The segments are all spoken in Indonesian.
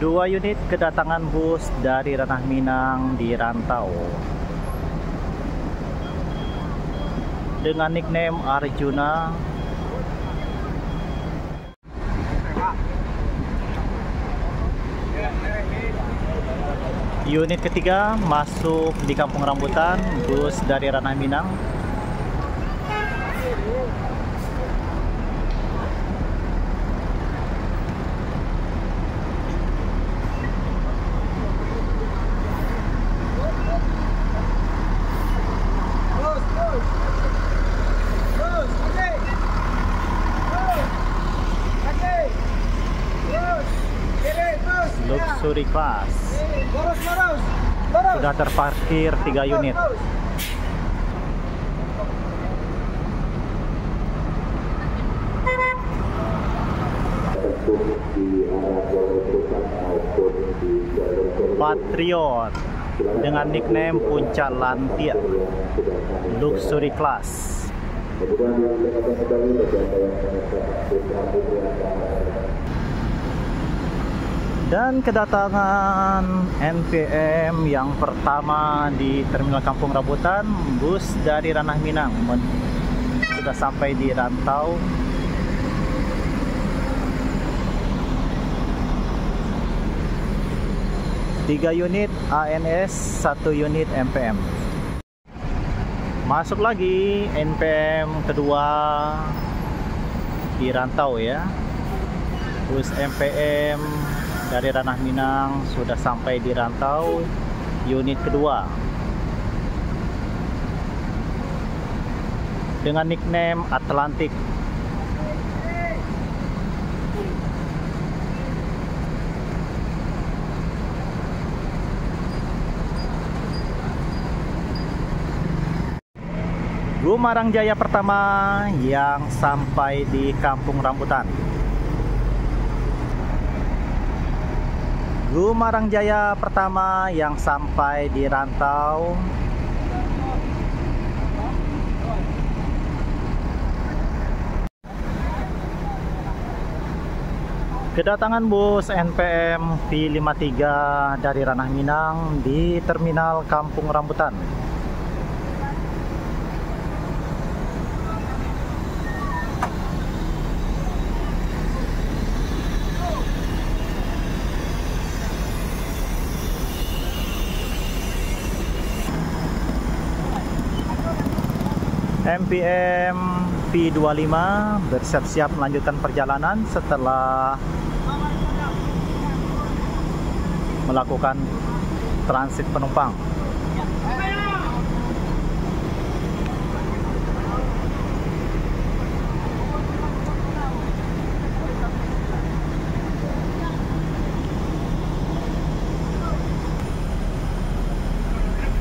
Dua unit kedatangan bus dari Ranah Minang di Rantau dengan nickname Arjuna. Unit ketiga masuk di Kampung Rambutan, bus dari Ranah Minang. Luxury Class. Sudah terparkir 3 unit. Patriot dengan nickname Puncak Lantir, Luxury Class. Dan kedatangan NPM yang pertama di Terminal Kampung Rambutan, bus dari Ranah Minang sudah sampai di Rantau. Tiga unit ANS, 1 unit MPM. Masuk lagi NPM kedua di Rantau ya. Bus MPM dari Ranah Minang sudah sampai di Rantau, unit kedua dengan nickname Atlantik. Gumarang Jaya pertama yang sampai di Kampung Rambutan. Gumarang Jaya pertama yang sampai di Rantau. Kedatangan bus NPM V53 dari Ranah Minang di Terminal Kampung Rambutan. MPM V25 bersiap-siap melanjutkan perjalanan setelah melakukan transit penumpang.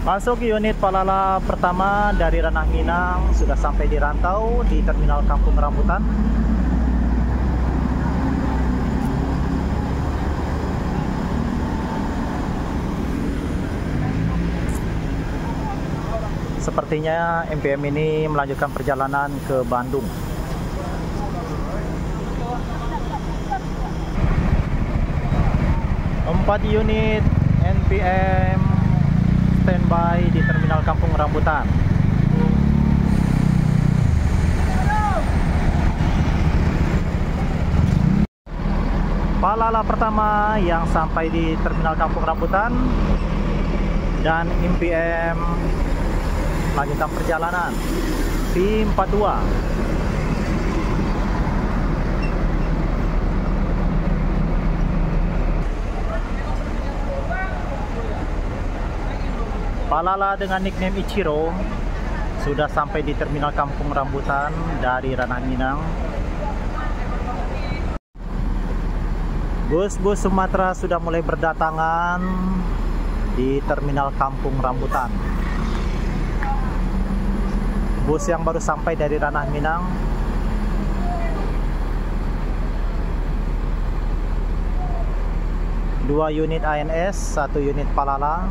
Masuk unit Palala pertama dari Ranah Minang sudah sampai di Rantau di Terminal Kampung Rambutan. Sepertinya MPM ini melanjutkan perjalanan ke Bandung. Empat unit NPM standby di Terminal Kampung Rambutan. Palala pertama yang sampai di Terminal Kampung Rambutan dan MPM lanjutkan perjalanan V42. Palala dengan nickname Ichiro sudah sampai di Terminal Kampung Rambutan dari Ranah Minang. Bus-bus Sumatera sudah mulai berdatangan di Terminal Kampung Rambutan. Bus yang baru sampai dari Ranah Minang dua unit ANS, 1 unit Palala.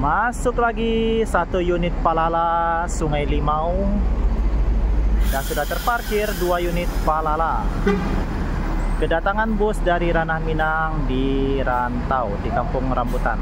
Masuk lagi 1 unit Palala Sungai Limau. Dan sudah terparkir 2 unit Palala. Kedatangan bus dari Ranah Minang di Rantau di Kampung Rambutan.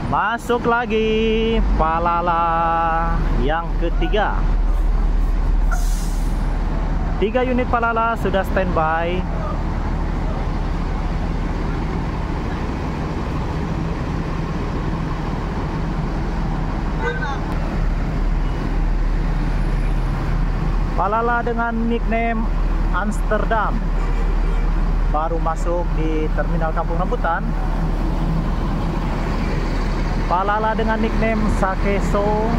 Masuk lagi Palala yang ketiga. 3 unit Palala sudah standby. Palala dengan nickname Amsterdam baru masuk di Terminal Kampung Rambutan. Palala dengan nickname Sakeso.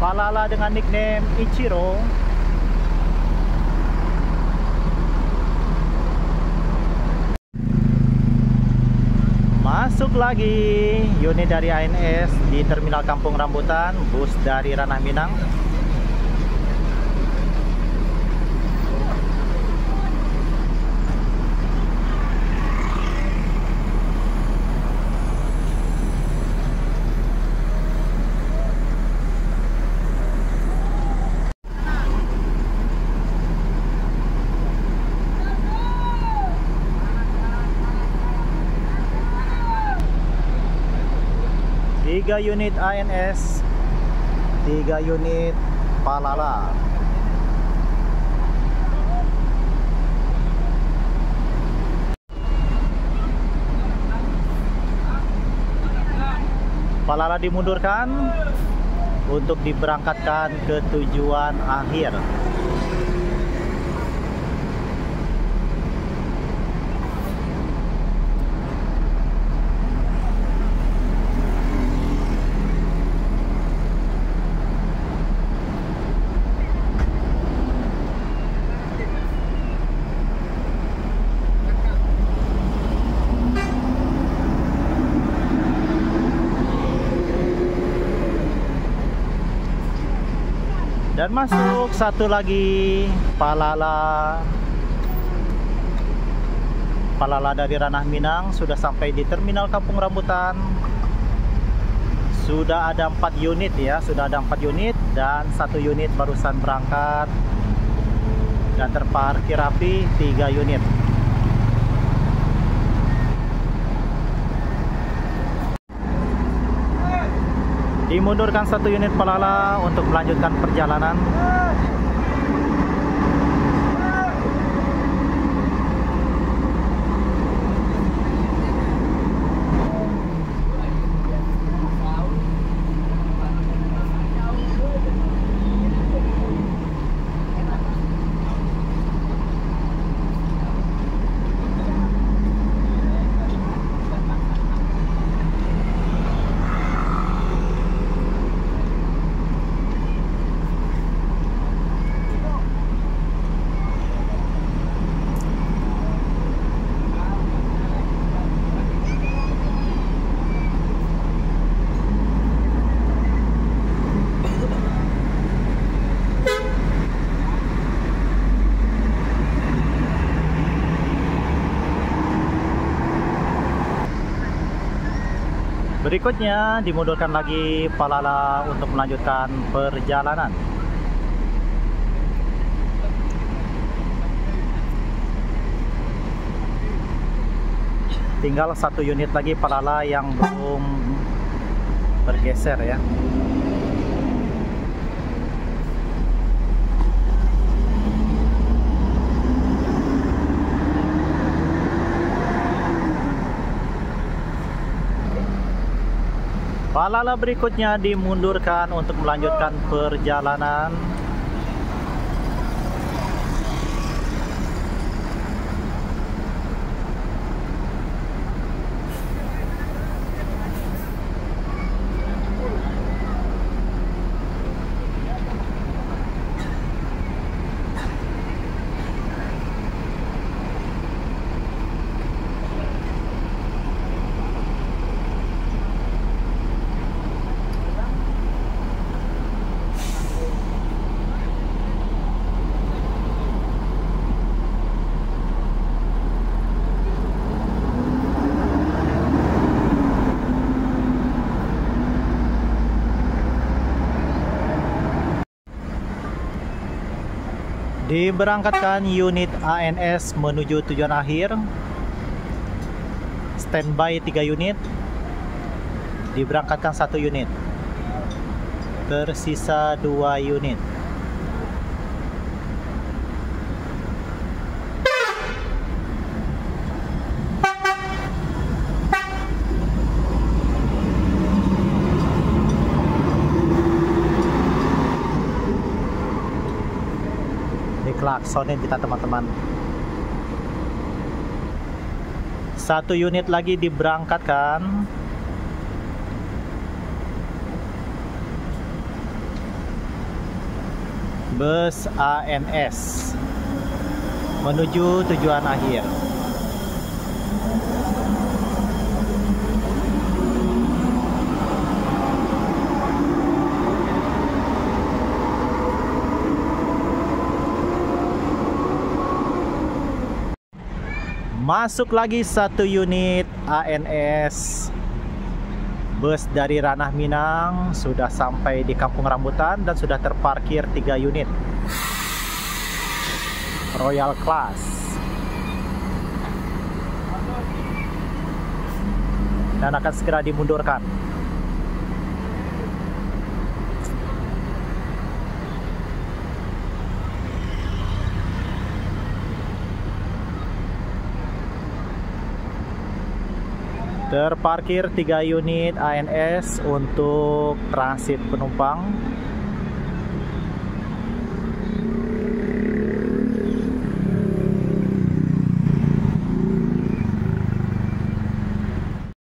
Palala dengan nickname Ichiro. Masuk lagi unit dari ANS di Terminal Kampung Rambutan, bus dari Ranah Minang. Tiga unit ANS, 3 unit Palala. Palala dimundurkan untuk diberangkatkan ke tujuan akhir. Dan masuk satu lagi Palala. Palala dari Ranah Minang sudah sampai di Terminal Kampung Rambutan. Sudah ada 4 unit ya, sudah ada 4 unit dan 1 unit barusan berangkat. Dan terparkir rapi 3 unit. Dimundurkan 1 unit Palala untuk melanjutkan perjalanan. Berikutnya dimundurkan lagi Palala untuk melanjutkan perjalanan. Tinggal 1 unit lagi Palala yang belum bergeser ya. Palala berikutnya dimundurkan untuk melanjutkan perjalanan. Diberangkatkan unit ANS menuju tujuan akhir. Standby 3 unit. Diberangkatkan 1 unit. Tersisa 2 unit. Klaksonin kita teman-teman. 1 unit lagi diberangkatkan. Bus ANS menuju tujuan akhir. Masuk lagi 1 unit ANS. Bus dari Ranah Minang sudah sampai di Kampung Rambutan dan sudah terparkir 3 unit Royal Class. Dan akan segera dimundurkan. Terparkir 3 unit ANS untuk transit penumpang.